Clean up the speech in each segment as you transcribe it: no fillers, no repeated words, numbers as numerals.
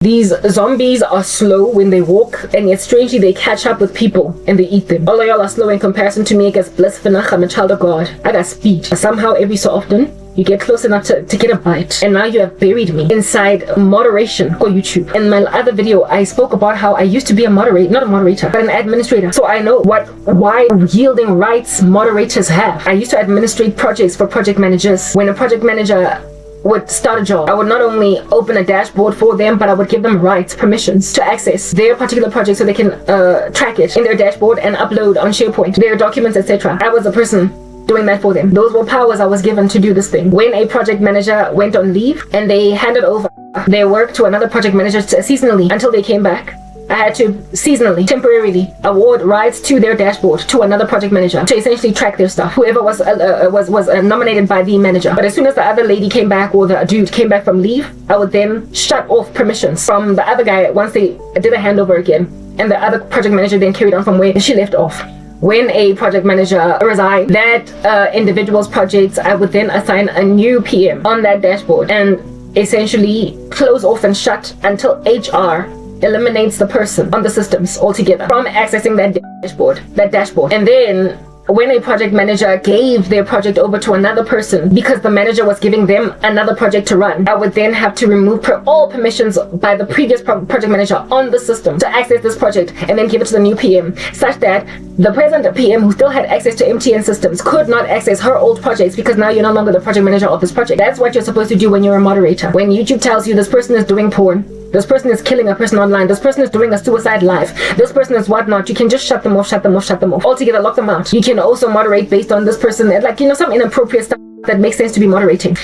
These zombies are slow when they walk, and yet strangely they catch up with people and they eat them. All of y'all are slow in comparison to me. I guess blessed Finach, I'm a child of God. I got speed. Somehow every so often you get close enough to get a bite, and now you have buried me inside moderation for YouTube. In my other video, I spoke about how I used to be not a moderator, but an administrator. So I know why yielding rights moderators have. I used to administrate projects for project managers. When a project manager would start a job, I would not only open a dashboard for them, but I would give them rights, permissions to access their particular project so they can track it in their dashboard and upload on SharePoint their documents, etc. I was the person doing that for them. Those were powers I was given to do this thing. When a project manager went on leave and they handed over their work to another project manager seasonally until they came back, I had to seasonally, temporarily award rights to their dashboard to another project manager to essentially track their stuff. Whoever was nominated by the manager. But as soon as the other lady came back or the dude came back from leave, I would then shut off permissions from the other guy once they did a handover again. And the other project manager then carried on from where she left off. When a project manager resigned, that individual's projects, I would then assign a new PM on that dashboard and essentially close off and shut until HR eliminates the person on the systems altogether from accessing that dashboard. And then when a project manager gave their project over to another person because the manager was giving them another project to run, I would then have to remove all permissions by the previous project manager on the system to access this project and then give it to the new PM, such that the present PM who still had access to MTN systems could not access her old projects because now you're no longer the project manager of this project. That's what you're supposed to do when you're a moderator. When YouTube tells you this person is doing porn, this person is killing a person online, this person is doing a suicide live, this person is whatnot, you can just shut them off altogether, lock them out. You can also moderate based on this person, like, some inappropriate stuff that makes sense to be moderating.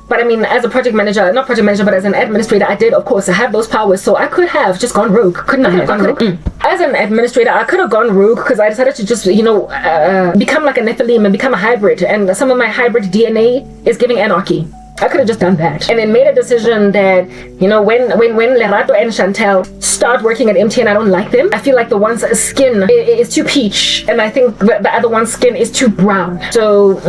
But I mean, as a project manager, not project manager, but as an administrator, I did, of course, have those powers. So I could have just gone rogue, couldn't I? As an administrator, I could have gone rogue because I decided to just, become like a Nephilim and become a hybrid. And some of my hybrid DNA is giving anarchy. I could have just done that and then made a decision that, when Lerato and Chantel start working at MTN, I don't like them. I feel like the one's skin is too peach and I think the other one's skin is too brown. So,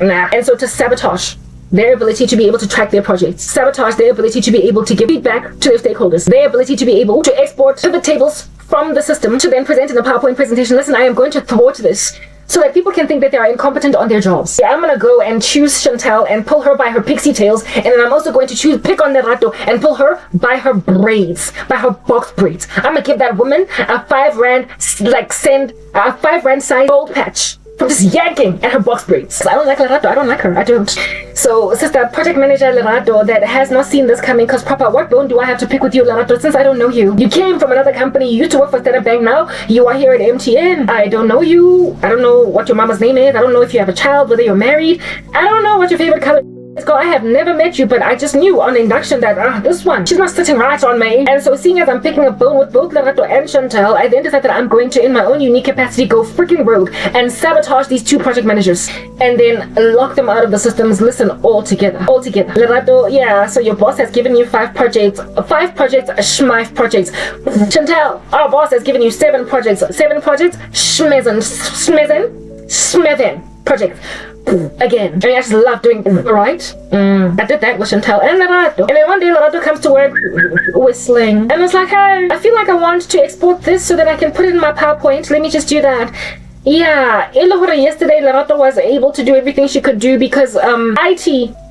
nah. And so to sabotage their ability to be able to track their projects, sabotage their ability to be able to give feedback to their stakeholders, their ability to be able to export pivot tables from the system to then present in a PowerPoint presentation. Listen, I am going to thwart this so that people can think that they are incompetent on their jobs. Yeah, I'm gonna go and choose Chantel and pull her by her pixie tails, and then I'm also going to pick on Lerato and pull her by her braids, by her box braids. I'm gonna give that woman a 5 rand, send a 5 rand size gold patch from just yanking at her box braids. I don't like Lerato, I don't like her, I don't. So, sister, project manager Lerato that has not seen this coming, because Papa, what bone do I have to pick with you, Lerato, since I don't know you? You came from another company, you used to work for Standard Bank, now you are here at MTN. I don't know you, I don't know what your mama's name is, I don't know if you have a child, whether you're married, I don't know what your favorite color is. I have never met you, but I just knew on induction that this one, she's not sitting right on me. And so seeing as I'm picking a bone with both Lerato and Chantel, I then decided that I'm going to, in my own unique capacity, go freaking rogue and sabotage these two project managers and then lock them out of the systems. Listen, all together. Lerato, yeah, so your boss has given you 5 projects, schmeif projects. Chantel, our boss has given you 7 projects, schmezen projects. Again, I just love doing right. I did that with Chantel and Lerato. And then one day Lerato comes to work whistling. And it's like, hey, I feel like I want to export this so that I can put it in my PowerPoint. Let me just do that. Yeah, yesterday Lerato was able to do everything she could do because IT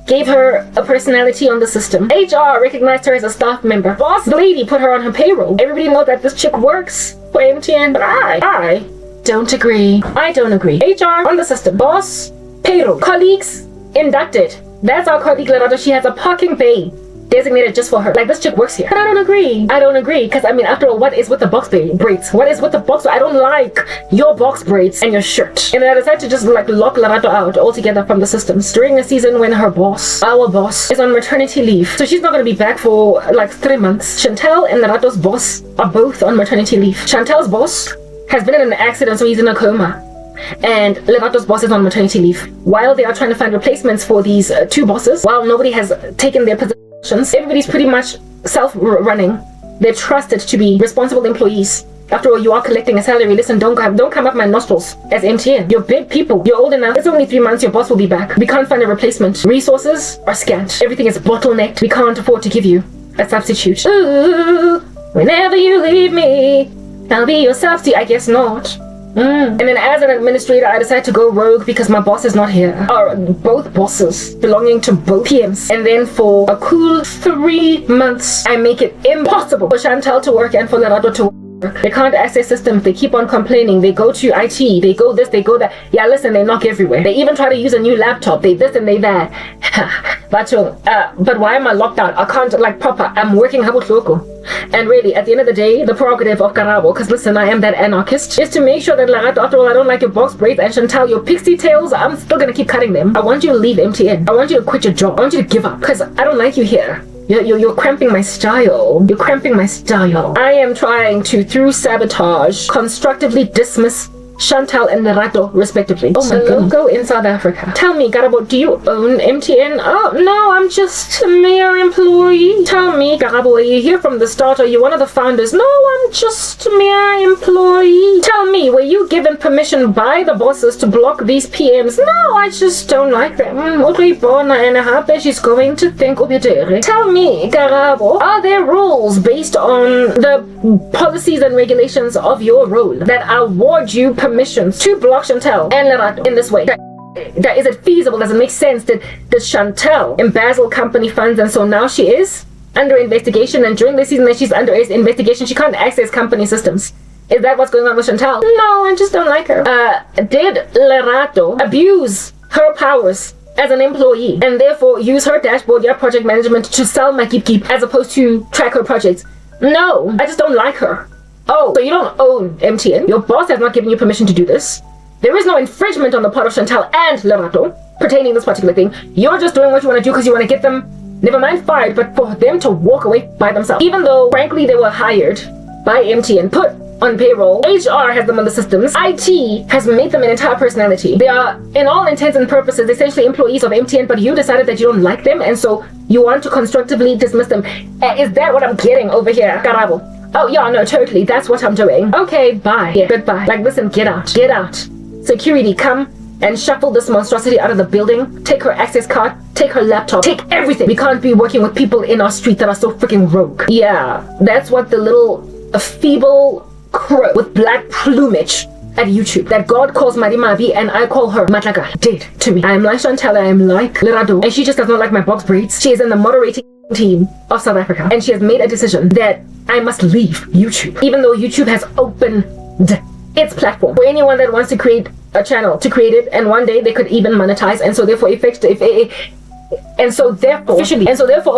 gave her a personality on the system. HR recognized her as a staff member. Boss lady put her on her payroll. Everybody knows that this chick works for MTN, but I don't agree. I don't agree. HR on the system. Boss, payroll. Colleagues, inducted. That's our colleague Lerato. She has a parking bay designated just for her. Like, this chick works here. But I don't agree. Because, I mean, after all, what is with the box braids? What is with the box? I don't like your box braids and your shirt. And then I decided to just, lock Lerato out altogether from the systems during a season when our boss, is on maternity leave. So she's not going to be back for, 3 months. Chantel and Lerato's boss are both on maternity leave. Chantel's boss has been in an accident, so he's in a coma. And Lerato's boss is on maternity leave. While they are trying to find replacements for these 2 bosses, while nobody has taken their positions, everybody's pretty much self-running. They're trusted to be responsible employees. After all, you are collecting a salary. Listen, don't come up my nostrils as MTN. You're big people. You're old enough. It's only 3 months. Your boss will be back. We can't find a replacement. Resources are scant. Everything is bottlenecked. We can't afford to give you a substitute. Ooh, whenever you leave me, I'll be your substitute. I guess not. And then as an administrator, I decided to go rogue because my boss is not here. Or both bosses belonging to both PMs. And then for a cool 3 months, I make it impossible for Chantal to work and for Lerato to work. They can't access systems. They keep on complaining. They go to IT. They go this, they go that. Yeah, listen, they knock everywhere. They even try to use a new laptop. They this and they that. But why am I locked out? I can't, like, proper. I'm working habuhloko. And really, at the end of the day, the prerogative of Karabo, because listen, I am that anarchist, is to make sure that, like, after all, I don't like your box braids and Chantal, your pixie tails, I'm still gonna keep cutting them. I want you to leave MTN. I want you to quit your job. I want you to give up, because I don't like you here. You're cramping my style. You're cramping my style. I am trying to, through sabotage, constructively dismiss Chantal and Lerato, respectively. Oh my god. Go in South Africa. Tell me, Karabo, do you own MTN? Oh, no, I'm just a mere employee. Tell me, Karabo, are you here from the start? Are you one of the founders? No, I'm just a mere employee. Me. Tell me, were you given permission by the bosses to block these PMs? No, I just don't like them. She's going to think of it. Tell me, Karabo, are there rules based on the policies and regulations of your role that award you permissions to block Chantal and Lerato in this way? That is it feasible? Does it make sense? Did Chantal embezzle company funds and so now she is under investigation, and during the season that she's under investigation she can't access company systems? Is that what's going on with Chantal? No, I just don't like her. Did Lerato abuse her powers as an employee and therefore use her dashboard, your project management, to sell my keep as opposed to track her projects? No, I just don't like her. Oh, so you don't own MTN? Your boss has not given you permission to do this. There is no infringement on the part of Chantal and Lerato pertaining this particular thing. You're just doing what you want to do because you want to get them, never mind fired, but for them to walk away by themselves. Even though, frankly, they were hired by MTN, put on payroll, HR has them on the systems, IT has made them an entire personality. They are, in all intents and purposes, essentially employees of MTN, but you decided that you don't like them, and so you want to constructively dismiss them. Is that what I'm getting over here, Karabo? Oh, yeah, no, totally. That's what I'm doing. Okay, bye. Yeah, goodbye. Like, listen, get out. Get out. Security, come and shuffle this monstrosity out of the building. Take her access card. Take her laptop. Take everything. We can't be working with people in our street that are so freaking rogue. Yeah, that's what the little feeble crow with black plumage at YouTube that God calls Marimabi and I call her Matlaga did to me. I am like Chantal, I am like Lerato, and she just does not like my box braids. She is in the moderating team of South Africa, and she has made a decision that I must leave YouTube, even though YouTube has opened its platform for anyone that wants to create a channel to create it, and one day they could even monetize, and so therefore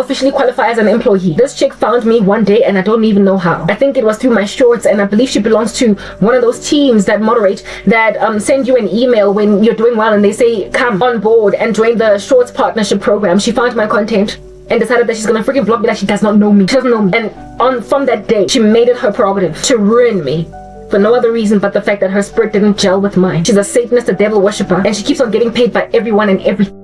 officially qualify as an employee. This chick found me one day and I don't even know how. I think it was through my shorts, and I believe she belongs to one of those teams that moderate, that send you an email when you're doing well and they say come on board and join the shorts partnership program. She found my content and decided that she's gonna freaking block me, that she does not know me. She doesn't know me. And from that day, she made it her prerogative to ruin me for no other reason but the fact that her spirit didn't gel with mine. She's a Satanist, a devil worshipper, and she keeps on getting paid by everyone and everything.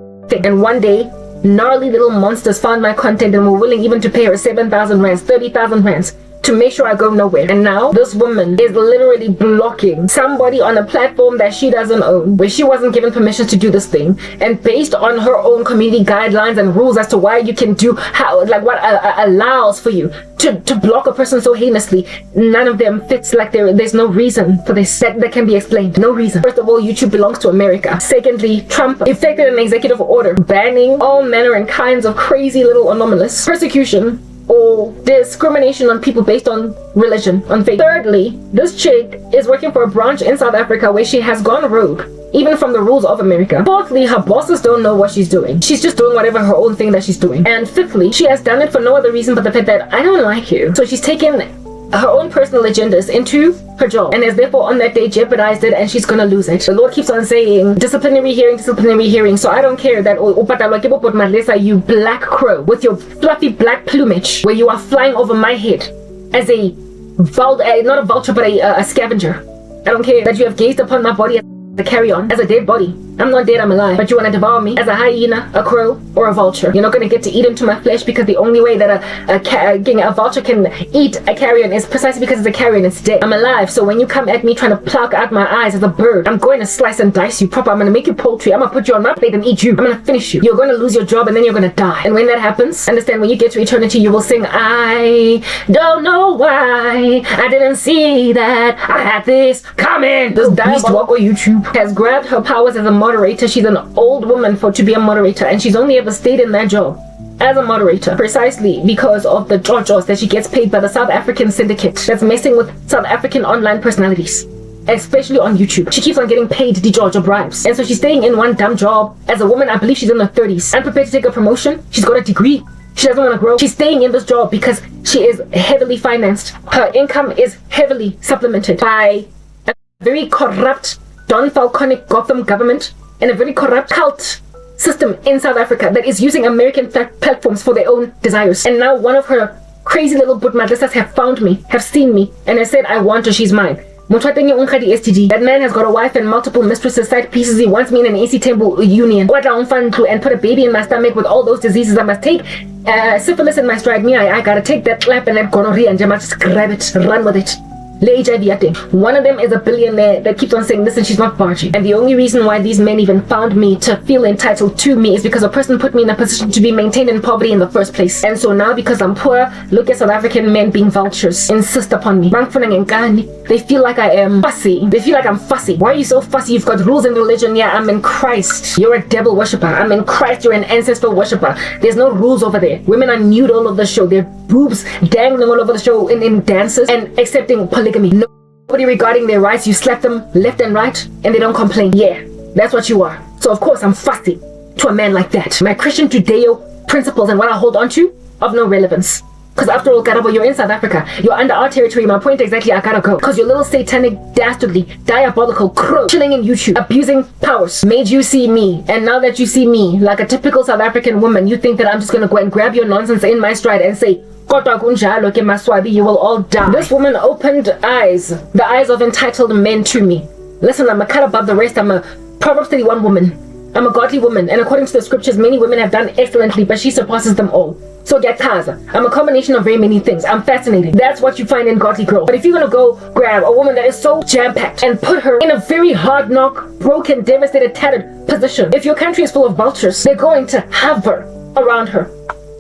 And one day, gnarly little monsters found my content and were willing even to pay her 7,000 rands, 30,000 rands to make sure I go nowhere. And now this woman is literally blocking somebody on a platform that she doesn't own, where she wasn't given permission to do this thing, and based on her own community guidelines and rules as to why you can do how, like what allows for you to block a person so heinously, none of them fits. Like there's no reason for this that can be explained. No reason. First of all, YouTube belongs to America. Secondly, Trump effected an executive order banning all manner and kinds of crazy little anomalous persecution or discrimination on people based on religion, on faith. Thirdly, this chick is working for a branch in South Africa where she has gone rogue, even from the rules of America. Fourthly, her bosses don't know what she's doing. She's just doing whatever her own thing that she's doing. And fifthly, she has done it for no other reason but the fact that I don't like you. So she's taken her own personal agendas into her job, and has therefore on that day jeopardized it, and she's gonna lose it. The Lord keeps on saying disciplinary hearing, so I don't care that you black crow with your fluffy black plumage where you are flying over my head as a not a vulture but a scavenger. I don't care that you have gazed upon my body as a carry-on, as a dead body. I'm not dead, I'm alive. But you want to devour me as a hyena, a crow, or a vulture. You're not going to get to eat into my flesh, because the only way that a vulture can eat a carrion is precisely because it's a carrion, it's dead. I'm alive, so when you come at me trying to pluck out my eyes as a bird, I'm going to slice and dice you proper. I'm going to make you poultry. I'm going to put you on my plate and eat you. I'm going to finish you. You're going to lose your job and then you're going to die. And when that happens, understand, when you get to eternity, you will sing, I don't know why I didn't see that I had this coming. This diabolical YouTube has grabbed her powers as a moderator. She's an old woman to be a moderator, and she's only ever stayed in that job as a moderator precisely because of the jojos that she gets paid by the South African syndicate that's messing with South African online personalities, especially on YouTube. She keeps on getting paid the Georgia bribes, and so she's staying in one dumb job as a woman. I believe she's in her 30s, unprepared to take a promotion. She's got a degree. She doesn't want to grow. She's staying in this job because she is heavily financed. Her income is heavily supplemented by a very corrupt Don Falconic Gotham government and a very corrupt cult system in South Africa that is using American platforms for their own desires. And now one of her crazy little bootmadlessers have found me, have seen me, and have said, I want her, she's mine. That man has got a wife and multiple mistresses, side pieces. He wants me in an AC Temple union and put a baby in my stomach with all those diseases. I must take syphilis in my stride. I gotta take that clap and that gonorrhea and just grab it, run with it. One of them is a billionaire that keeps on saying, listen, she's not barging. And the only reason why these men even found me to feel entitled to me is because a person put me in a position to be maintained in poverty in the first place. And so now, because I'm poor, look at South African men being vultures, insist upon me. They feel like I am fussy. They feel like I'm fussy. Why are you so fussy? You've got rules in religion. Yeah, I'm in Christ. You're a devil worshiper. I'm in Christ. You're an ancestor worshiper. There's no rules over there. Women are nude all over the show. Their boobs dangling all over the show in dances and accepting polygamy. Nobody regarding their rights. You slap them left and right and they don't complain. Yeah, that's what you are. So of course I'm fussy to a man like that. My Christian Judeo principles and what I hold on to, of no relevance. Because after all, Karabo, you're in South Africa. You're under our territory. My point exactly, I gotta go. Because your little satanic, dastardly, diabolical crow chilling in YouTube, abusing powers, made you see me. And now that you see me, like a typical South African woman, you think that I'm just gonna go and grab your nonsense in my stride and say, you will all die. This woman opened eyes, the eyes of entitled men to me. Listen, I'm a cut above the rest. I'm a Proverbs 31 woman. I'm a godly woman, and according to the scriptures, many women have done excellently, but she surpasses them all. So I'm a combination of very many things. I'm fascinating. That's what you find in godly girl. But if you're gonna go grab a woman that is so jam-packed and put her in a very hard knock, broken, devastated, tattered position, if your country is full of vultures, they're going to hover around her.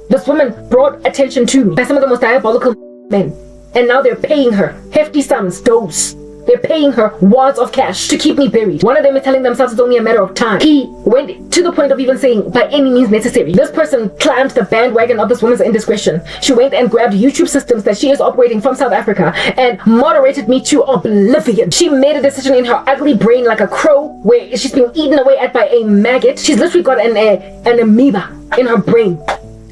This woman brought attention to me by some of the most diabolical men, and now they're paying her hefty sums, dose. They're paying her wads of cash to keep me buried. One of them is telling themselves it's only a matter of time. He went to the point of even saying, by any means necessary. This person climbed the bandwagon of this woman's indiscretion. She went and grabbed YouTube systems that she is operating from South Africa and moderated me to oblivion. She made a decision in her ugly brain like a crow, where she's been eaten away at by a maggot. She's literally got an amoeba in her brain.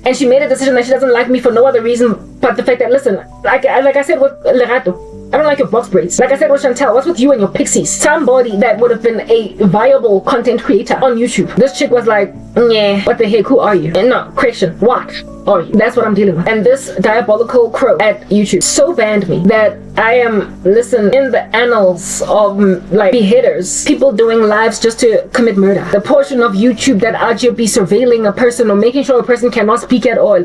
And she made a decision that she doesn't like me for no other reason but the fact that, listen, like I said with Lerato, I don't like your box braids. Like I said with Chantel, what's with you and your pixies? Somebody that would have been a viable content creator on YouTube. This chick was like, yeah, what the heck, who are you? And no, correction, what are you? That's what I'm dealing with. And this diabolical crow at YouTube so banned me that I am, listen, in the annals of like beheaders, people doing lives just to commit murder. The portion of YouTube that out here be surveilling a person or making sure a person cannot speak at all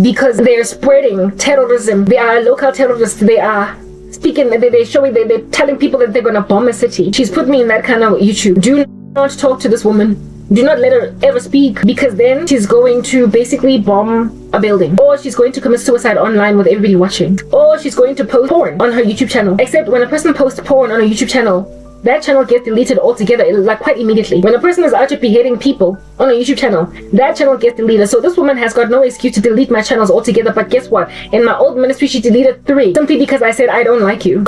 because they're spreading terrorism. They are local terrorists. They are speaking, they're telling people that they're gonna bomb a city. She's put me in that kind of YouTube. Do not talk to this woman. Do not let her ever speak, because then she's going to basically bomb a building, or she's going to commit suicide online with everybody watching, or she's going to post porn on her YouTube channel. Except when a person posts porn on a YouTube channel, that channel gets deleted altogether, like quite immediately. When a person is out here beheading people on a YouTube channel, that channel gets deleted. So this woman has got no excuse to delete my channels altogether. But guess what? In my old ministry, she deleted 3 simply because I said I don't like you.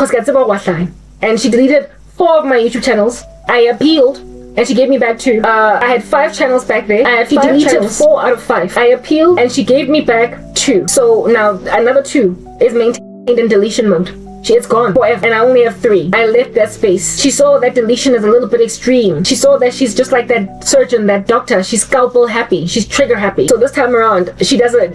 And she deleted 4 of my YouTube channels. I appealed, and she gave me back 2. I had 5 channels back there. She deleted 4 out of 5. I appealed, and she gave me back 2. So now another 2 is maintained in deletion mode. It's gone forever, and I only have 3. I left that space. She saw that deletion is a little bit extreme. She saw that she's just like that surgeon, that doctor. She's scalpel happy. She's trigger happy. So this time around, she doesn't.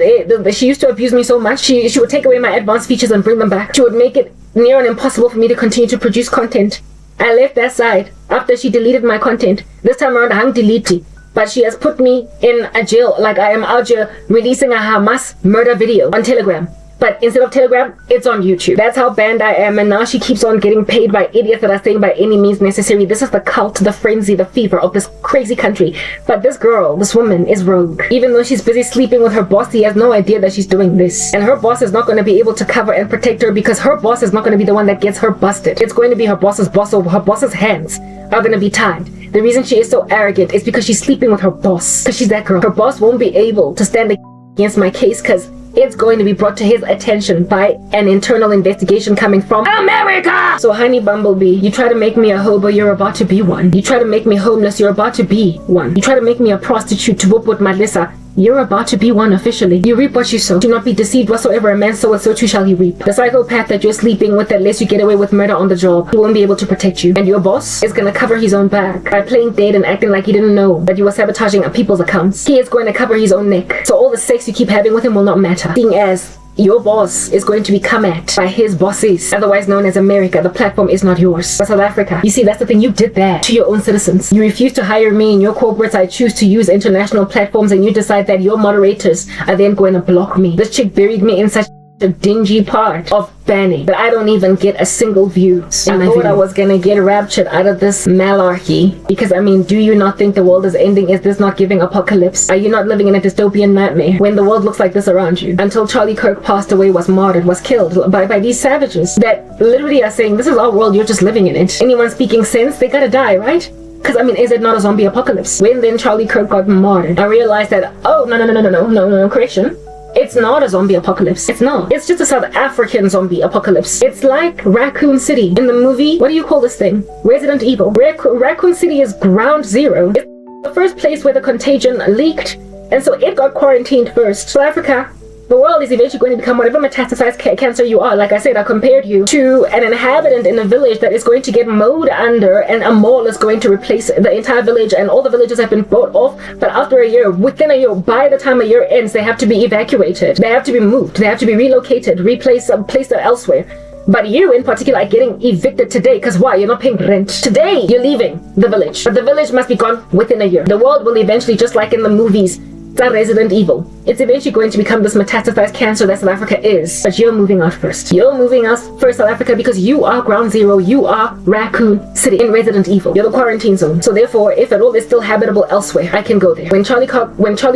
She used to abuse me so much. She would take away my advanced features and bring them back. She would make it near and impossible for me to continue to produce content I left that site after she deleted my content. This time around, I hung delete. But she has put me in a jail, like I am out here releasing a Hamas murder video on Telegram. But instead of Telegram, it's on YouTube. That's how banned I am, and now she keeps on getting paid by idiots that are saying by any means necessary. This is the cult, the frenzy, the fever of this crazy country. But this girl, this woman, is rogue. Even though she's busy sleeping with her boss, he has no idea that she's doing this. And her boss is not going to be able to cover and protect her because her boss is not going to be the one that gets her busted. It's going to be her boss's boss, or her boss's hands are going to be tied. The reason she is so arrogant is because she's sleeping with her boss. Because she's that girl. Her boss won't be able to stand against my case because it's going to be brought to his attention by an internal investigation coming from America! So honey bumblebee, you try to make me a hobo, you're about to be one. You try to make me homeless, you're about to be one. You try to make me a prostitute to whoop with Melissa, you're about to be one officially. You reap what you sow. Do not be deceived. Whatsoever a man soweth, so too shall he reap. The psychopath that you're sleeping with that lets you get away with murder on the job, he won't be able to protect you. And your boss is going to cover his own back by playing dead and acting like he didn't know that you were sabotaging people's accounts. He is going to cover his own neck. So all the sex you keep having with him will not matter. Seeing as your boss is going to be come at by his bosses, otherwise known as America. The platform is not yours. But South Africa, you see, that's the thing. You did that to your own citizens. You refuse to hire me in your corporates. I choose to use international platforms, and you decide that your moderators are then going to block me. This chick buried me in such a dingy part of banning that I don't even get a single view. I thought I was gonna get raptured out of this malarkey, because I mean, do you not think the world is ending? Is this not giving apocalypse? Are you not living in a dystopian nightmare when the world looks like this around you? Until Charlie Kirk passed away, was martyred, was killed by these savages that literally are saying, this is our world, you're just living in it. Anyone speaking sense, they gotta die, right? Because I mean, is it not a zombie apocalypse? When then Charlie Kirk got martyred, I realized that, oh, no, correction. It's not a zombie apocalypse. It's not. It's just a South African zombie apocalypse. It's like Raccoon City in the movie. What do you call this thing? Resident Evil. Raccoon City is ground zero. It's the first place where the contagion leaked, and so it got quarantined first. South Africa, the world is eventually going to become whatever metastasized cancer you are. Like I said, I compared you to an inhabitant in a village that is going to get mowed under, and a mall is going to replace the entire village, and all the villages have been bought off. But after a year, within a year, by the time a year ends, they have to be evacuated. They have to be moved. They have to be relocated, placed elsewhere. But you in particular are getting evicted today, because why? You're not paying rent. Today, you're leaving the village. But the village must be gone within a year. The world will eventually, just like in the movies, Resident Evil, it's eventually going to become this metastasized cancer that South Africa is. But you're moving out first. You're moving out first, South Africa, because you are ground zero. You are Raccoon City in Resident Evil. You're the quarantine zone. So therefore, if at all is still habitable elsewhere, I can go there. When Charlie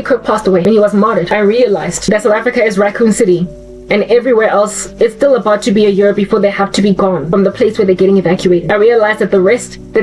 Kirk passed away, when he was martyred, I realized that South Africa is Raccoon City, and everywhere else it's still about to be a year before they have to be gone from the place where they're getting evacuated. I realized that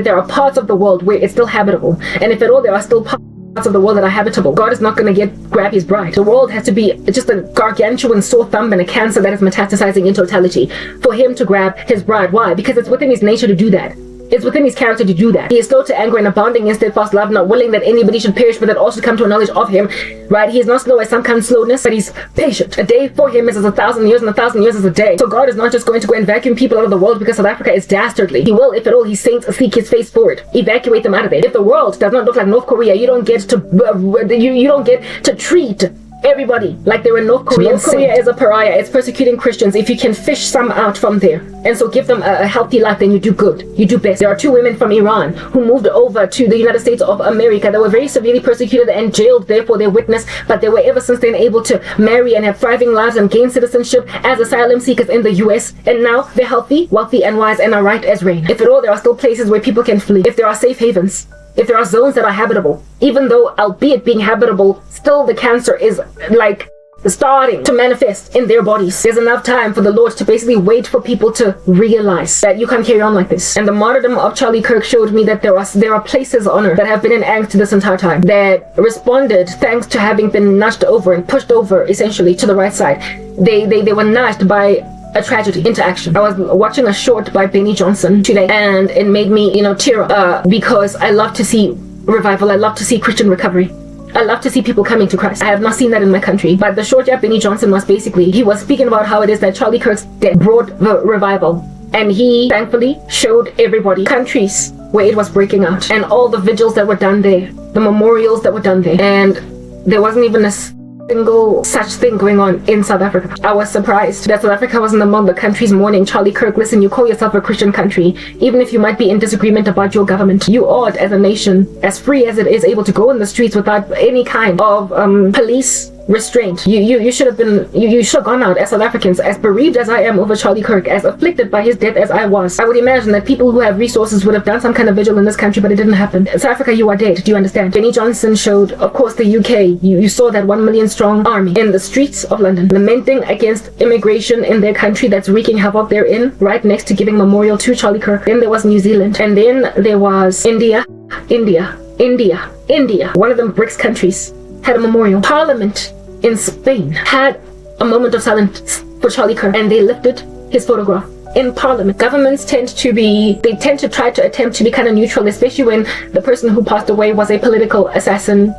there are parts of the world where it's still habitable, and if at all there are still parts of the world that are habitable, God is not going to grab his bride. The world has to be just a gargantuan sore thumb and a cancer that is metastasizing in totality for him to grab his bride. Why? Because it's within his nature to do that. It's within his character to do that. He is slow to anger and abounding in steadfast love, not willing that anybody should perish, but that all should come to a knowledge of him. Right? He is not slow as some kind of slowness, but he's patient. A day for him is as 1,000 years, and 1,000 years is a day. So God is not just going to go and vacuum people out of the world because South Africa is dastardly. He will, if at all, his saints seek his face for it. Evacuate them out of there. If the world does not look like North Korea, you don't get to treat everybody like they were North Korea. North Korea is a pariah. It's persecuting Christians. If you can fish some out from there and so give them a healthy life, then you do good. You do best. There are 2 women from Iran who moved over to the United States of America that were very severely persecuted and jailed there for their witness, but they were ever since then able to marry and have thriving lives and gain citizenship as asylum seekers in the US, and now they're healthy, wealthy, and wise and are right as rain. If at all there are still places where people can flee, if there are safe havens, if there are zones that are habitable, even though albeit being habitable, still the cancer is like starting to manifest in their bodies. There's enough time for the Lord to basically wait for people to realize that you can't carry on like this. And the martyrdom of Charlie Kirk showed me that there are places on earth that have been in angst this entire time, that responded thanks to having been nudged over and pushed over essentially to the right side. They were nudged by a tragedy into action. I was watching a short by Benny Johnson today, and it made me, tear up because I love to see revival. I love to see Christian recovery. I love to see people coming to Christ. I have not seen that in my country. But the short Benny Johnson was he was speaking about how it is that Charlie Kirk's death brought the revival. And he thankfully showed everybody countries where it was breaking out, and all the vigils that were done there, the memorials that were done there. And there wasn't even single such thing going on in South Africa. I was surprised that South Africa wasn't among the countries mourning Charlie Kirk. Listen, you call yourself a Christian country, even if you might be in disagreement about your government. You ought, as a nation, as free as it is, able to go in the streets without any kind of police restraint. You should have been, you should have gone out as South Africans, as bereaved as I am over Charlie Kirk, as afflicted by his death as I was. I would imagine that people who have resources would have done some kind of vigil in this country, but it didn't happen. South Africa, you are dead. Do you understand? Benny Johnson showed, of course, the UK. You saw that 1 million strong army in the streets of London, lamenting against immigration in their country that's wreaking havoc therein, right next to giving memorial to Charlie Kirk. Then there was New Zealand, and then there was India. One of them BRICS countries had a memorial. Parliament in Spain had a moment of silence for Charlie Kirk, and they lifted his photograph in Parliament. Governments tend to try to attempt to be kind of neutral, especially when the person who passed away was a political assassination,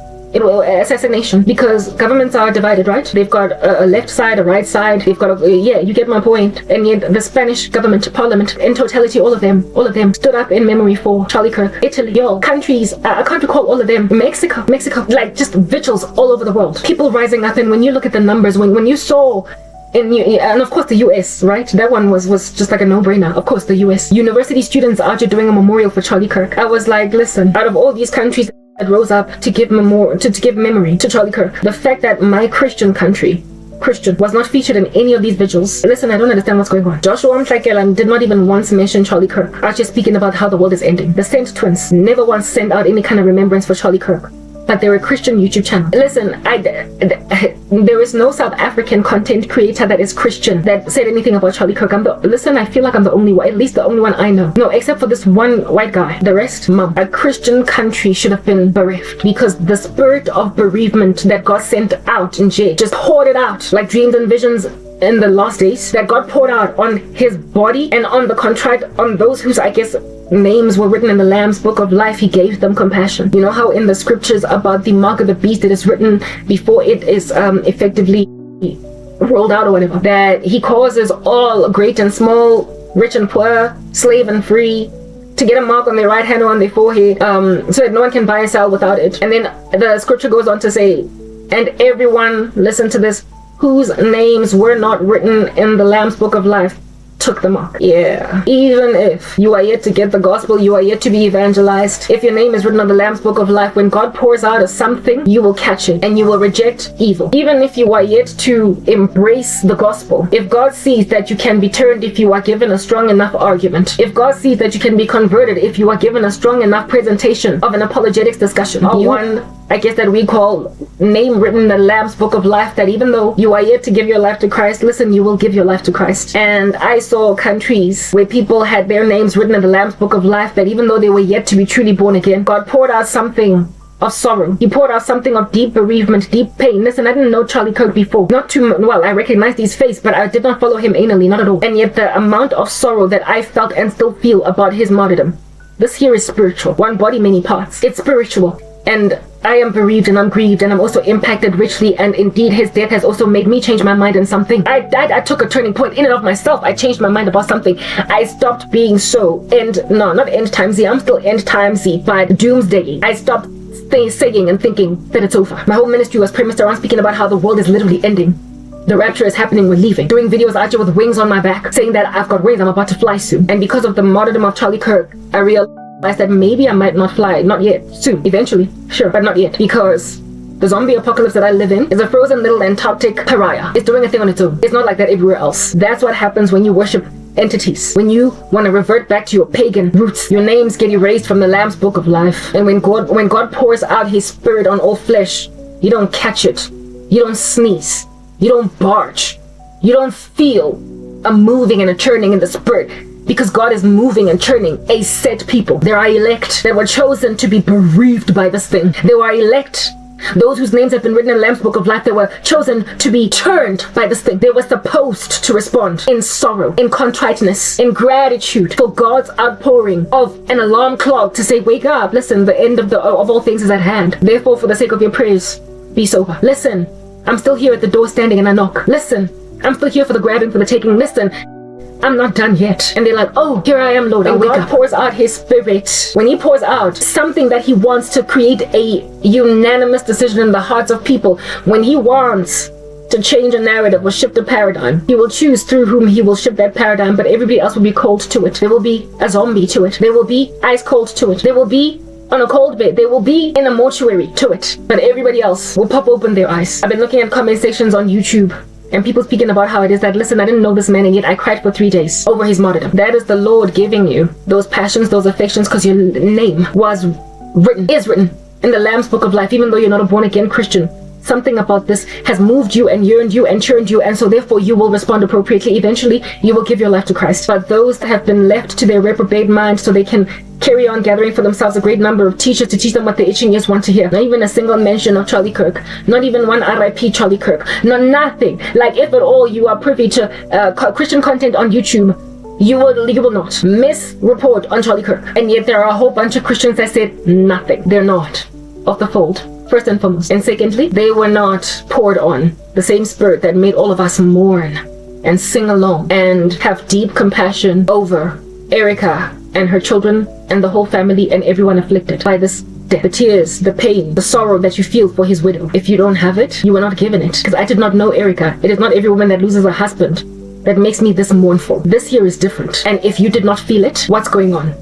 because governments are divided, right? They've got a left side, a right side. They've got yeah, you get my point. And yet the Spanish government, Parliament, in totality, all of them stood up in memory for Charlie Kirk. Italy, countries, I can't recall all of them. Mexico, like just vigils all over the world. People rising up, and when you look at the numbers, when you saw and of course the US, right? That one was just like a no-brainer. Of course the US. University students out here doing a memorial for Charlie Kirk. I was like, listen, out of all these countries that rose up to give memory to Charlie Kirk, the fact that my Christian country was not featured in any of these vigils. Listen, I don't understand what's going on. Joshua Mtlakela did not even once mention Charlie Kirk. I was just speaking about how the world is ending. The Saint twins never once sent out any kind of remembrance for Charlie Kirk, but they're a Christian YouTube channel. Listen, there is no South African content creator that is Christian that said anything about Charlie Kirk. I feel like I'm the only one, at least the only one I know. No, except for this one white guy. The rest, mum. A Christian country should have been bereft, because the spirit of bereavement that God sent out in Jay just poured it out like dreams and visions in the last days, that God poured out on his body and on the contrite, on those whose, I guess, names were written in the Lamb's book of life. He gave them compassion. You know how in the scriptures about the mark of the beast, it is written before it is effectively rolled out or whatever, that he causes all, great and small, rich and poor, slave and free, to get a mark on their right hand or on their forehead, so that no one can buy or sell without it. And then the scripture goes on to say, and everyone, listen to this, whose names were not written in the Lamb's book of life took the mark. Yeah. Even if you are yet to get the gospel, you are yet to be evangelized, if your name is written on the Lamb's book of life, when God pours out something, you will catch it and you will reject evil. Even if you are yet to embrace the gospel, if God sees that you can be turned if you are given a strong enough argument, if God sees that you can be converted if you are given a strong enough presentation of an apologetics discussion, or one, I guess, that we call name written in the Lamb's book of life, that even though you are yet to give your life to Christ, listen, you will give your life to Christ. And I saw countries where people had their names written in the Lamb's book of life, that even though they were yet to be truly born again, God poured out something of sorrow. He poured out something of deep bereavement, deep pain. Listen, I didn't know Charlie Kirk before. Not too well, I recognized his face, but I did not follow him anally, not at all. And yet the amount of sorrow that I felt and still feel about his martyrdom, this here is spiritual. One body, many parts. It's spiritual. And I am bereaved and I'm grieved, and I'm also impacted richly, and indeed his death has also made me change my mind on something. I took a turning point in and of myself. I changed my mind about something. I stopped being so not end timesy. I'm still end timesy, but doomsday. I stopped saying and thinking that it's over. My whole ministry was premised around speaking about how the world is literally ending. The rapture is happening, we're leaving. Doing videos out here with wings on my back, saying that I've got wings, I'm about to fly soon. And because of the martyrdom of Charlie Kirk, I realized that maybe I might not fly. Not yet. Soon. Eventually. Sure. But not yet. Because the zombie apocalypse that I live in is a frozen little Antarctic pariah. It's doing a thing on its own. It's not like that everywhere else. That's what happens when you worship entities. When you want to revert back to your pagan roots, your names get erased from the Lamb's book of life. And when God pours out his spirit on all flesh, you don't catch it. You don't sneeze. You don't barge. You don't feel a moving and a turning in the spirit. Because God is moving and turning a set people. There are elect that were chosen to be bereaved by this thing. There are elect, those whose names have been written in the Lamb's book of life, that were chosen to be turned by this thing. They were supposed to respond in sorrow, in contriteness, in gratitude for God's outpouring of an alarm clock to say, wake up, listen, the end of all things is at hand. Therefore, for the sake of your prayers, be sober. Listen, I'm still here at the door standing and I knock. Listen, I'm still here for the grabbing, for the taking. Listen, I'm not done yet. And they're like, oh, here I am, Lord. And God pours out his spirit. When he pours out something that he wants to create a unanimous decision in the hearts of people, when he wants to change a narrative or shift a paradigm, he will choose through whom he will shift that paradigm, but everybody else will be cold to it. There will be a zombie to it. There will be ice cold to it. There will be on a cold bed. They will be in a mortuary to it, but everybody else will pop open their eyes. I've been looking at comment sections on YouTube and people speaking about how it is that, listen, I didn't know this man and yet I cried for 3 days over his martyrdom. That is the Lord giving you those passions, those affections, because your name is written in the Lamb's Book of Life, even though you're not a born again Christian. Something about this has moved you and yearned you and churned you, and so therefore you will respond appropriately. Eventually, you will give your life to Christ. But those that have been left to their reprobate mind so they can carry on gathering for themselves a great number of teachers to teach them what the itching ears want to hear. Not even a single mention of Charlie Kirk. Not even one R.I.P. Charlie Kirk. Nothing. Like, if at all you are privy to Christian content on YouTube, you will not misreport on Charlie Kirk. And yet there are a whole bunch of Christians that said nothing. They're not of the fold. First and foremost. And secondly, they were not poured on the same spirit that made all of us mourn and sing along and have deep compassion over Erica and her children and the whole family and everyone afflicted by this death. The tears, the pain, the sorrow that you feel for his widow. If you don't have it, you were not given it. Because I did not know Erica. It is not every woman that loses a husband that makes me this mournful. This here is different. And if you did not feel it, what's going on?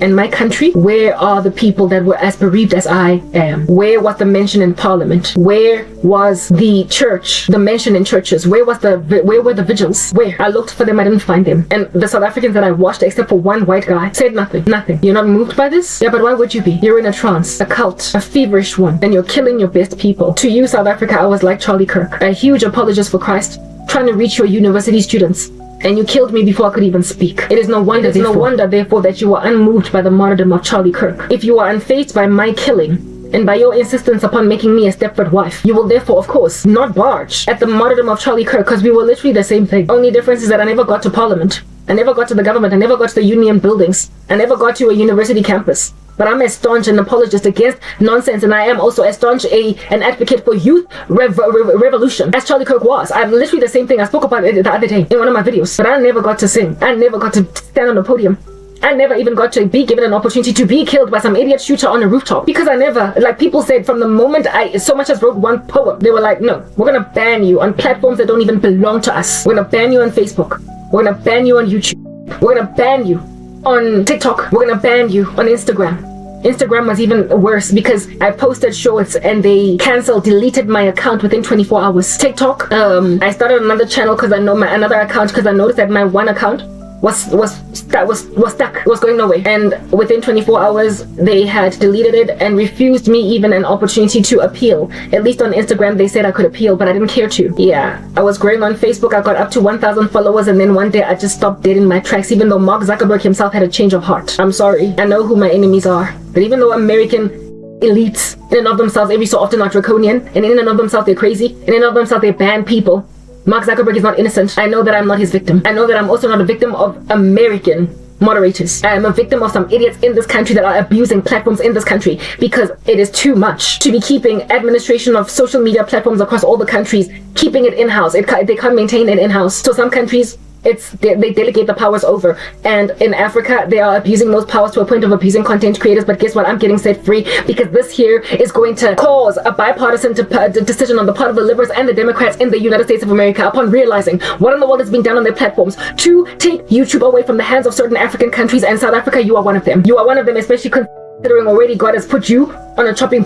In my country, where are the people that were as bereaved as I am? Where was the mention in Parliament? Where was the church, the mention in churches? Where were the vigils? Where? I looked for them, I didn't find them. And the South Africans that I watched, except for one white guy, said nothing. Nothing. You're not moved by this? Yeah, but why would you be? You're in a trance, a cult, a feverish one, and you're killing your best people. To you, South Africa, I was like Charlie Kirk, a huge apologist for Christ, trying to reach your university students. And you killed me before I could even speak. It is no wonder, therefore, that you were unmoved by the martyrdom of Charlie Kirk. If you are unfazed by my killing, and by your insistence upon making me a Stepford wife, you will therefore, of course, not barge at the martyrdom of Charlie Kirk, because we were literally the same thing. Only difference is that I never got to Parliament. I never got to the government. I never got to the union buildings. I never got to a university campus. But I'm as staunch an apologist against nonsense, and I am also as staunch an advocate for youth revolution as Charlie Kirk was. I'm literally the same thing. I spoke about it the other day in one of my videos. But I never got to sing. I never got to stand on a podium. I never even got to be given an opportunity to be killed by some idiot shooter on a rooftop. Because I never, like people said, from the moment I so much as wrote one poem, they were like, no, we're going to ban you on platforms that don't even belong to us. We're going to ban you on Facebook. We're going to ban you on YouTube. We're going to ban you on TikTok. We're going to ban you on Instagram. Instagram was even worse because I posted shorts and they deleted my account within 24 hours. TikTok, I started another channel because I know another account because I noticed that my one account was stuck, was going nowhere, and within 24 hours they had deleted it and refused me even an opportunity to appeal. At least on Instagram they said I could appeal, but I didn't care to. Yeah, I was growing on Facebook. I got up to 1,000 followers, and then one day I just stopped dead in my tracks, even though Mark Zuckerberg himself had a change of heart. I'm sorry, I know who my enemies are, but even though American elites in and of themselves every so often are draconian, and in and of themselves they're crazy, in and of themselves they ban people, Mark Zuckerberg is not innocent. I know that I'm not his victim. I know that I'm also not a victim of American moderators. I am a victim of some idiots in this country that are abusing platforms in this country, because it is too much to be keeping administration of social media platforms across all the countries, keeping it in-house. They can't maintain it in-house. So some countries, they delegate the powers over, and in Africa they are abusing those powers to a point of abusing content creators. But guess what? I'm getting set free, because this here is going to cause a bipartisan decision on the part of the liberals and the Democrats in the United States of America, upon realizing what in the world is being done on their platforms to take YouTube away from the hands of certain African countries. And South Africa, you are one of them. You are one of them, especially considering already God has put you on a chopping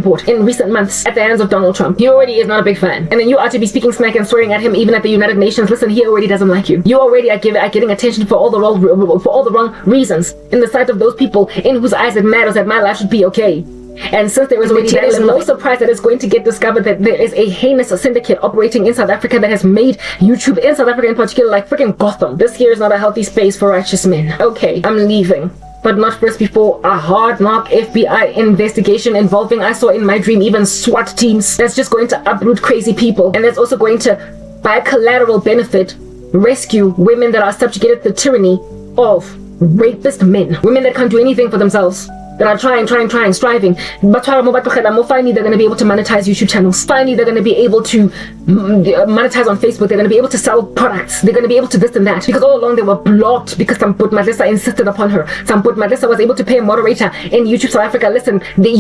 board in recent months at the hands of Donald Trump. He already is not a big fan, and then you are to be speaking smack and swearing at him even at the United Nations. Listen, he already doesn't like you. You already are getting attention for all the wrong reasons in the sight of those people in whose eyes it matters that my life should be okay. And since there is already that, it is no surprise that it's going to get discovered that there is a heinous syndicate operating in South Africa that has made YouTube in South Africa in particular like freaking Gotham. This here is not a healthy space for righteous men. Okay, I'm leaving. But not first before a hard knock FBI investigation involving, I saw in my dream, even SWAT teams. That's just going to uproot crazy people. And that's also going to, by collateral benefit, rescue women that are subjugated to the tyranny of rapist men. Women that can't do anything for themselves. that are striving. But finally they're going to be able to monetize YouTube channels. Finally they're going to be able to monetize on Facebook. They're going to be able to sell products. They're going to be able to this and that. Because all along they were blocked because Samput Madlisa insisted upon her. Samput Madlisa was able to pay a moderator in YouTube South Africa. Listen, the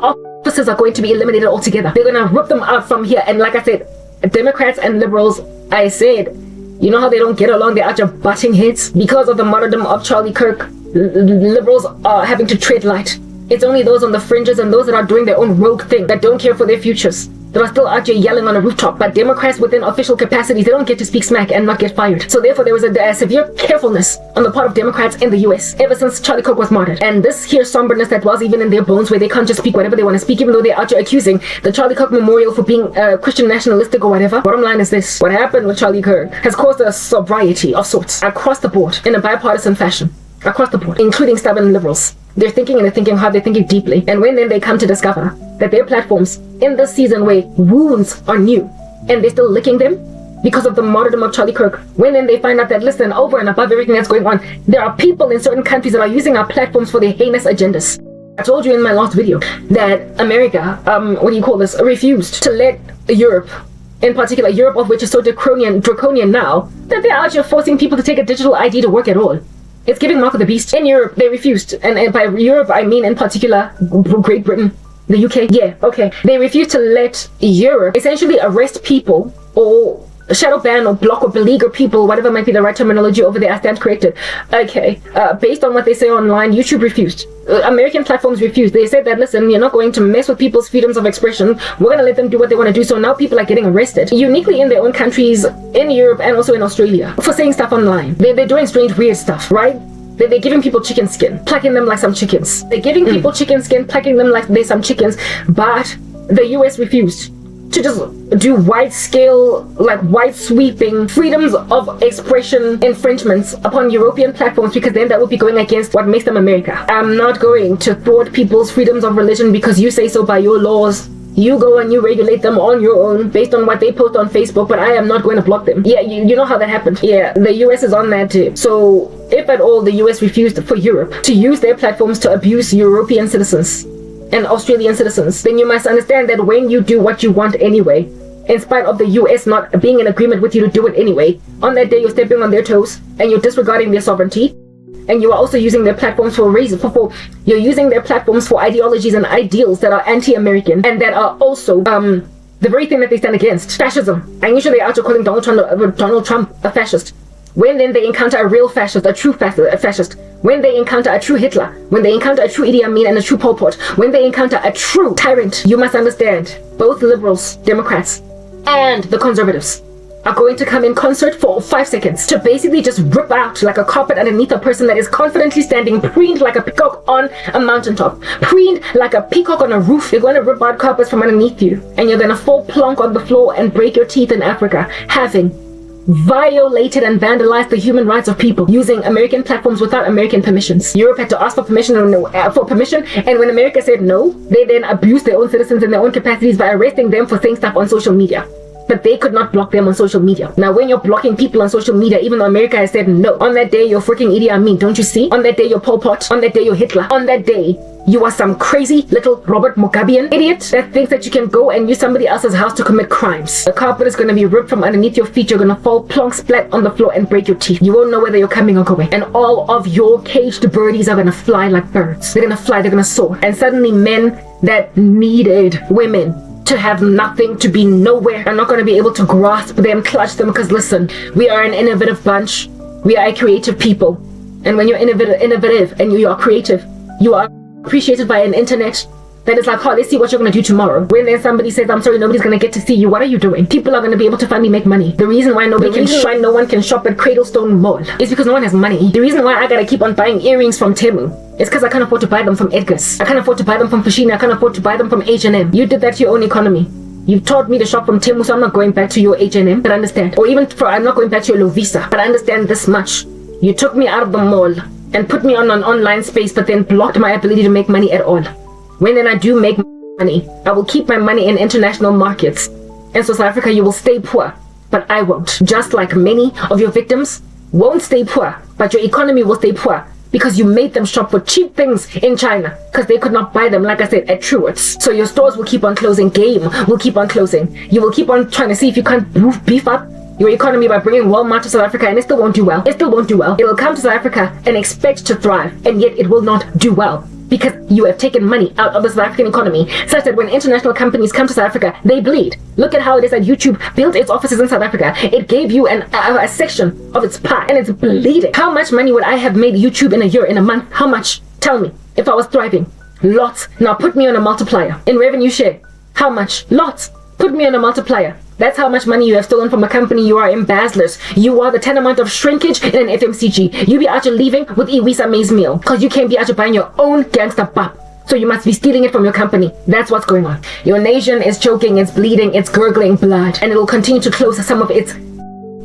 offices are going to be eliminated altogether. They're going to rip them out from here. And like I said, Democrats and liberals, I said, you know how they don't get along? They're out there butting heads because of the martyrdom of Charlie Kirk. Liberals are having to tread light. It's only those on the fringes and those that are doing their own rogue thing, that don't care for their futures, that are still out there yelling on a rooftop. But Democrats within official capacities, they don't get to speak smack and not get fired. So therefore there was a severe carefulness on the part of Democrats in the US ever since Charlie Kirk was martyred. And this here somberness that was even in their bones, where they can't just speak whatever they want to speak, even though they're out there accusing the Charlie Kirk Memorial for being Christian nationalistic or whatever. Bottom line is this: what happened with Charlie Kirk has caused a sobriety of sorts across the board in a bipartisan fashion. Across the board, including stubborn liberals. They're thinking and they're thinking hard, they're thinking deeply. And when then they come to discover that their platforms in this season where wounds are new and they're still licking them because of the martyrdom of Charlie Kirk, when then they find out that, listen, over and above everything that's going on, there are people in certain countries that are using our platforms for their heinous agendas. I told you in my last video that America, refused to let Europe, in particular Europe, of which is so draconian now, that they're out here forcing people to take a digital ID to work at all. It's giving Mark of the Beast. In Europe, they refused. And by Europe, I mean in particular Great Britain, the UK. Yeah, okay. They refused to let Europe essentially arrest people or shadow ban or block or beleaguer people, whatever might be the right terminology over there. I stand corrected. Okay. Based on what they say online, YouTube refused. American platforms refused. They said that, listen, you're not going to mess with people's freedoms of expression. We're going to let them do what they want to do. So now people are getting arrested, uniquely in their own countries, in Europe and also in Australia, for saying stuff online. They're doing strange, weird stuff, right? They're giving people chicken skin, plucking them like some chickens. They're giving people chicken skin, plucking them like they're some chickens. But the US refused to just do wide-scale, like wide-sweeping freedoms of expression infringements upon European platforms, because then that would be going against what makes them America. I'm not going to thwart people's freedoms of religion because you say so by your laws. You go and you regulate them on your own based on what they post on Facebook, but I am not going to block them. Yeah, you know how that happened. Yeah, the US is on that too. So if at all the US refused for Europe to use their platforms to abuse European citizens and Australian citizens, then you must understand that when you do what you want anyway, in spite of the US not being in agreement with you to do it anyway, on that day you're stepping on their toes and you're disregarding their sovereignty, and you are also using their platforms you're using their platforms for ideologies and ideals that are anti-American and that are also the very thing that they stand against, fascism. And usually they're out to calling Donald Trump a fascist. When then they encounter a real fascist, a true fascist, when they encounter a true Hitler, when they encounter a true Idi Amin and a true Pol Pot, when they encounter a true tyrant, you must understand, both liberals, Democrats, and the conservatives are going to come in concert for 5 seconds to basically just rip out like a carpet underneath a person that is confidently standing preened like a peacock on a mountaintop, preened like a peacock on a roof. They're going to rip out carpets from underneath you, and you're going to fall plonk on the floor and break your teeth in Africa, having violated and vandalized the human rights of people using American platforms without American permissions. Europe had to ask for permission, and when America said no, they then abused their own citizens in their own capacities by arresting them for saying stuff on social media. But they could not block them on social media. Now, when you're blocking people on social media, even though America has said no, on that day you're freaking Idi Amin, don't you see? On that day you're Pol Pot. On that day you're Hitler. On that day you are some crazy little Robert Mugabean idiot that thinks that you can go and use somebody else's house to commit crimes. The carpet is going to be ripped from underneath your feet. You're going to fall plonk splat on the floor and break your teeth. You won't know whether you're coming or going. And all of your caged birdies are going to fly like birds. They're going to fly, they're going to soar. And suddenly men that needed women to have nothing, to be nowhere, are not going to be able to grasp them, clutch them, because listen, we are an innovative bunch. We are a creative people. And when you're innovative and you are creative, you are appreciated by an internet that is like, oh, let's see what you're going to do tomorrow. When then somebody says, I'm sorry, nobody's going to get to see you, what are you doing? People are going to be able to finally make money. The reason why no one can shop at Cradlestone Mall is because no one has money. The reason why I gotta keep on buying earrings from Temu is because I can't afford to buy them from Edgar's. I can't afford to buy them from Fushina. I can't afford to buy them from H&M. You did that to your own economy. You've taught me to shop from Temu, so I'm not going back to your H&M, but understand. Or even I'm not going back to your Lovisa, but I understand this much. You took me out of the mall and put me on an online space, but then blocked my ability to make money at all. When then I do make money, I will keep my money in international markets. And so South Africa, you will stay poor, but I won't. Just like many of your victims won't stay poor, but your economy will stay poor. because you made them shop for cheap things in China because they could not buy them, like I said, at Truworths. So your stores will keep on closing. Game will keep on closing. You will keep on trying to see if you can't beef up your economy by bringing Walmart to South Africa, and it still won't do well. It still won't do well. It will come to South Africa and expect to thrive, and yet it will not do well because you have taken money out of the South African economy such that when international companies come to South Africa, they bleed. Look at how it is that YouTube built its offices in South Africa. It gave you a section of its pie, and it's bleeding. How much money would I have made YouTube in a year, in a month? How much? Tell me. If I was thriving. Lots. Now put me on a multiplier. In revenue share. How much? Lots. Put me on a multiplier. That's how much money you have stolen from a company. You are embezzlers. You are the tantamount of shrinkage in an FMCG. You be out here leaving with Iwisa maize meal because you can't be out here buying your own gangster bap. So you must be stealing it from your company. That's what's going on. Your nation is choking, it's bleeding, it's gurgling blood, and it will continue to close some of its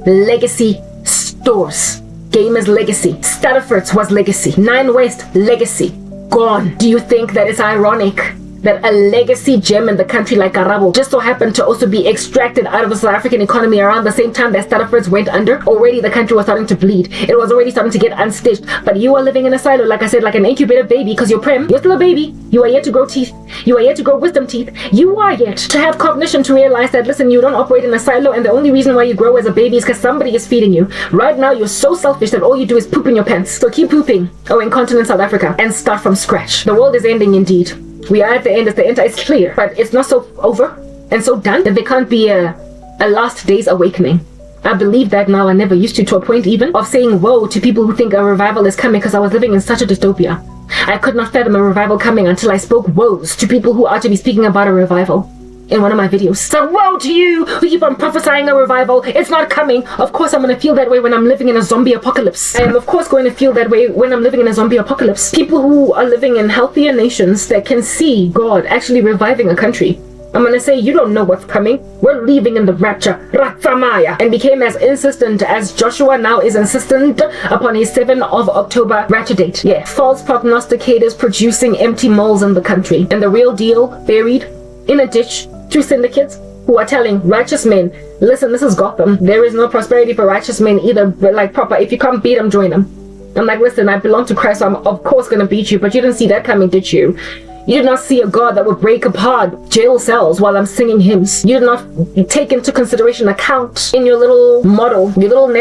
legacy stores. Gamer's legacy. Stutterford's was legacy. Nine West legacy. Gone. Do you think that it's ironic that a legacy gem in the country like Karabo just so happened to also be extracted out of the South African economy around the same time that Stutterford's went under? Already the country was starting to bleed. It was already starting to get unstitched. But you are living in a silo, like I said, like an incubator baby, because you're prim. You're still a baby. You are yet to grow teeth. You are yet to grow wisdom teeth. You are yet to have cognition to realize that, listen, you don't operate in a silo, and the only reason why you grow as a baby is because somebody is feeding you. Right now, you're so selfish that all you do is poop in your pants. So keep pooping, incontinent South Africa, and start from scratch. The world is ending indeed. We are at the end. It's clear, but it's not so over and so done that there can't be a last day's awakening. I believe that now. I never used to a point even of saying whoa to people who think a revival is coming because I was living in such a dystopia. I could not fathom a revival coming until I spoke woes to people who are to be speaking about a revival in one of my videos. So woe to you who keep on prophesying a revival. It's not coming. Of course I'm going to feel that way when I'm living in a zombie apocalypse. I am of course going to feel that way when I'm living in a zombie apocalypse. People who are living in healthier nations that can see God actually reviving a country, I'm going to say, you don't know what's coming. We're leaving in the rapture. Ratsamaya. And became as insistent as Joshua now is insistent upon his 7th of October rapture date. Yeah. False prognosticators producing empty moles in the country. And the real deal buried in a ditch through syndicates who are telling righteous men, listen, this is Gotham. There is no prosperity for righteous men either, but like proper, if you can't beat them, join them. I'm like, listen, I belong to Christ, so I'm of course going to beat you, but you didn't see that coming, did you? You did not see a God that would break apart jail cells while I'm singing hymns. You did not take into consideration account in your little model, your little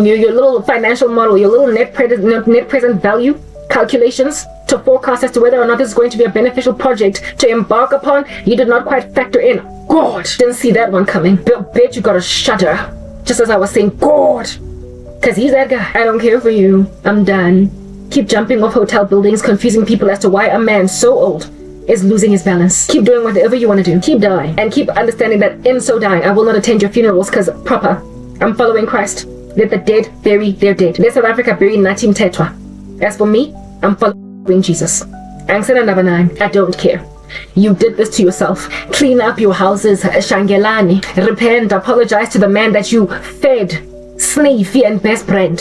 your little financial model, your little net present value calculations to forecast as to whether or not this is going to be a beneficial project to embark upon. You did not quite factor in God. Didn't see that one coming. Bet you got a shudder just as I was saying God, because he's that guy. I don't care for you. I'm done. Keep jumping off hotel buildings, confusing people as to why a man so old is losing his balance. Keep doing whatever you want to do. Keep dying, and keep understanding that in so dying I will not attend your funerals because proper, I'm following Christ. Let the dead bury their dead. Let South Africa bury Natim Tetwa. As for me, I'm following Jesus. I don't care. You did this to yourself. Clean up your houses, Shangelani. Repent, apologize to the man that you fed, slavey and best friend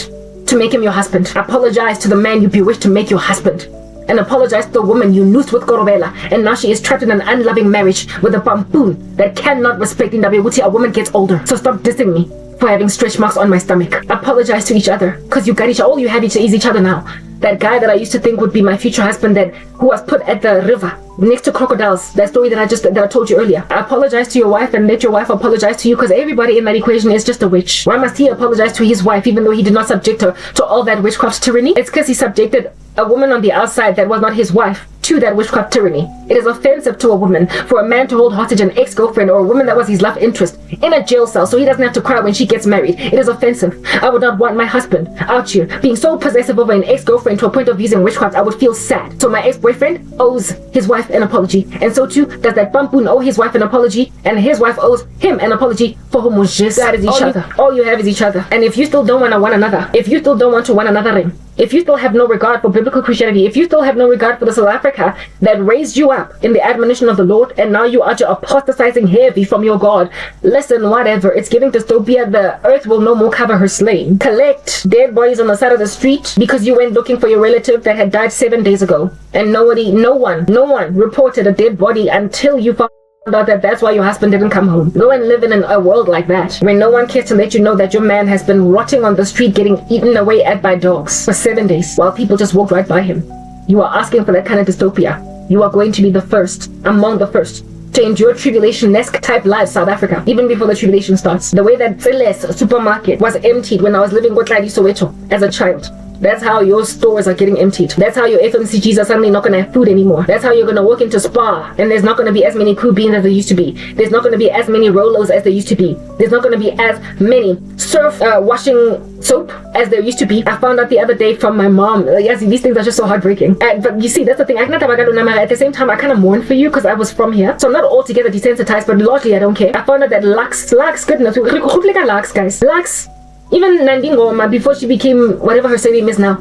to make him your husband. Apologize to the man you bewitched to make your husband. And apologize to the woman you noosed with Korobela, and now she is trapped in an unloving marriage with a bamboon that cannot respect Indabewuti. A woman gets older. So stop dissing me for having stretch marks on my stomach. Apologize to each other, because you got all you have is each other now. That guy that I used to think would be my future husband, who was put at the river next to crocodiles, that story that I told you earlier. I apologize to your wife and let your wife apologize to you, because everybody in that equation is just a witch. Why must he apologize to his wife even though he did not subject her to all that witchcraft tyranny? It's because he subjected a woman on the outside that was not his wife to that witchcraft tyranny. It is offensive to a woman for a man to hold hostage an ex-girlfriend or a woman that was his love interest in a jail cell so he doesn't have to cry when she gets married. It is offensive. I would not want my husband out here being so possessive over an ex-girlfriend to a point of using witchcraft. I would feel sad. So my ex-boyfriend owes his wife an apology, and so too does that bamboon owe his wife an apology, and his wife owes him an apology for homosexuality. That is each other. All you have is each other. And if you still don't want to one another, if you still don't want to one another ring, if you still have no regard for biblical Christianity, if you still have no regard for the South Africa that raised you up in the admonition of the Lord, and now you are apostatizing heavy from your God, listen, whatever, it's giving dystopia. The earth will no more cover her slain. Collect dead bodies on the side of the street because you went looking for your relative that had died 7 days ago, and no one reported a dead body until you found out that that's why your husband didn't come home. Go and live in a world like that, when no one cares to let you know that your man has been rotting on the street, getting eaten away at by dogs for 7 days, while people just walked right by him. You are asking for that kind of dystopia. You are going to be the first, among the first, to endure tribulation-esque type lives, South Africa, even before the tribulation starts. The way that Tsiles supermarket was emptied when I was living with Soweto as a child. That's how your stores are getting emptied. That's how your FMCGs are suddenly not going to have food anymore. That's how you're going to walk into Spar and there's not going to be as many crew beans as there used to be. There's not going to be as many Rolos as there used to be. There's not going to be as many surf washing soap as there used to be. I found out the other day from my mom. Yes, these things are just so heartbreaking. But you see, that's the thing. At the same time, I kind of mourn for you because I was from here. So I'm not altogether desensitized, but largely I don't care. I found out that Lux, goodness, Lux, guys. Lux. Even Nandingoma, before she became whatever her name is now,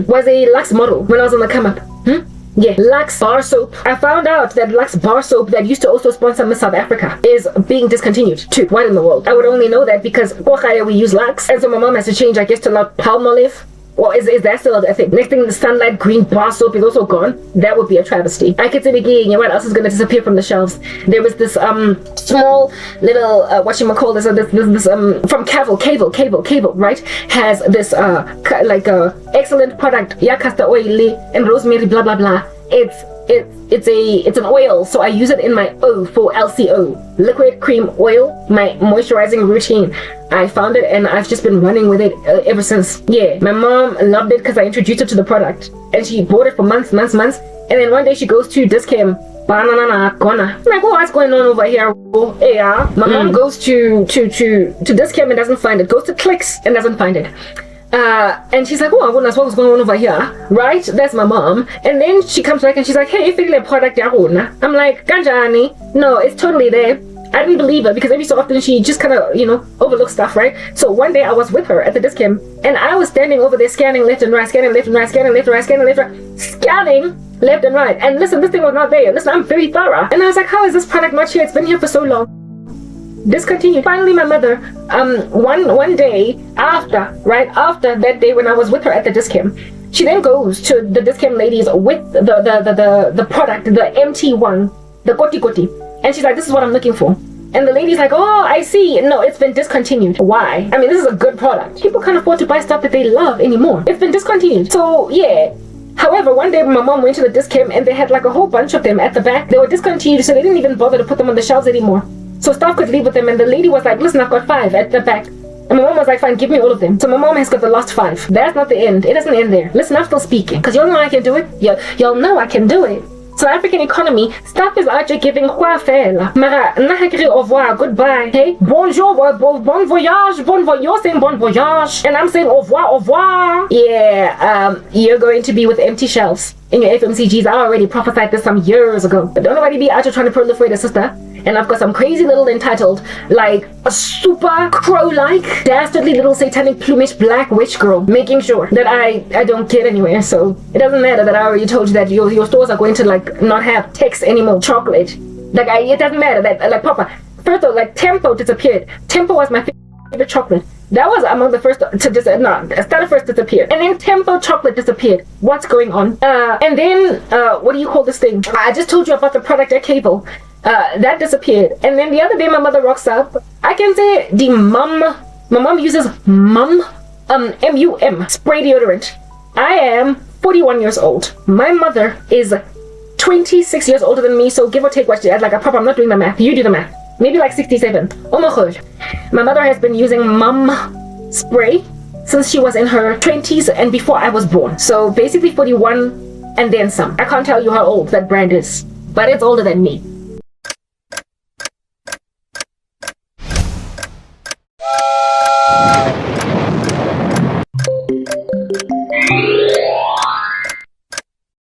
was a Lux model when I was on the come up. Yeah, Lux bar soap. I found out that Lux bar soap that used to also sponsor Miss South Africa is being discontinued too. What in the world? I would only know that because we use Lux, and so my mom has to change, I guess, to like Palmolive. Well, is that still a thing? Next thing, the Sunlight Green bar soap is also gone. That would be a travesty. I could say, you know what else is going to disappear from the shelves? There was this small little from Cable, right? Has this excellent product, castor oil and rosemary, blah blah blah. It's an oil, so I use it in my O for LCO, liquid cream oil, my moisturizing routine. I found it and I've just been running with it ever since. Yeah, my mom loved it because I introduced her to the product and she bought it for months. And then one day she goes to Discam. I'm like, what's going on over here? My mom goes to Discam and doesn't find it. Goes to Clicks and doesn't find it. And she's like, oh, I wonder what's going on over here, right? That's my mom. And then she comes back and she's like, hey, if it's a product, I'm like, Ganjani, no, it's totally there. I didn't believe her because every so often she just kind of, overlooks stuff, right? So one day I was with her at the Discam and I was standing over there scanning left and right, scanning left and right. And listen, this thing was not there. Listen, I'm very thorough. And I was like, how is this product not here? It's been here for so long. Discontinued. Finally, my mother, one day after that day when I was with her at the Discam, she then goes to the Discam ladies with the product, the MT one, the koti, and she's like, this is what I'm looking for. And the lady's like, oh, I see. No, it's been discontinued. Why? I mean, this is a good product. People can't afford to buy stuff that they love anymore. It's been discontinued. So yeah. However, one day my mom went to the Discam and they had like a whole bunch of them at the back. They were discontinued, so they didn't even bother to put them on the shelves anymore. So staff could leave with them, and the lady was like, listen, I've got 5 at the back. And my mom was like, fine, give me all of them. So my mom has got the last 5. That's not the end. It doesn't end there. Listen, I'm still speaking, because y'all know I can do it. Y'all know I can do it. So African economy, staff is actually giving quoi faire. Mara, au revoir, goodbye. Hey, bonjour, bon voyage, saying bon voyage. And I'm saying au revoir. Yeah, you're going to be with empty shelves in your FMCGs. I already prophesied this some years ago. But don't nobody be out here trying to proliferate a sister. And I've got some crazy little entitled, like a super crow-like, dastardly little satanic plumage black witch girl, making sure that I don't get anywhere. So it doesn't matter that I already told you that your stores are going to like not have text anymore, chocolate. Like it doesn't matter that like Papa. First of all, like Tempo disappeared. Tempo was my favorite chocolate. That was among the first to Starter first disappeared, and then Tempo chocolate disappeared. What's going on? And then what do you call this thing? I just told you about the product at Cable. That disappeared. And then the other day my mother rocks up. I can say my mom uses MUM spray deodorant. I am 41 years old. My mother is 26 years older than me, so give or take what she like a pop, I'm not doing the math. You do the math. Maybe like 67. Oh my god. My mother has been using MUM spray since she was in her 20s and before I was born. So basically 41 and then some. I can't tell you how old that brand is, but it's older than me.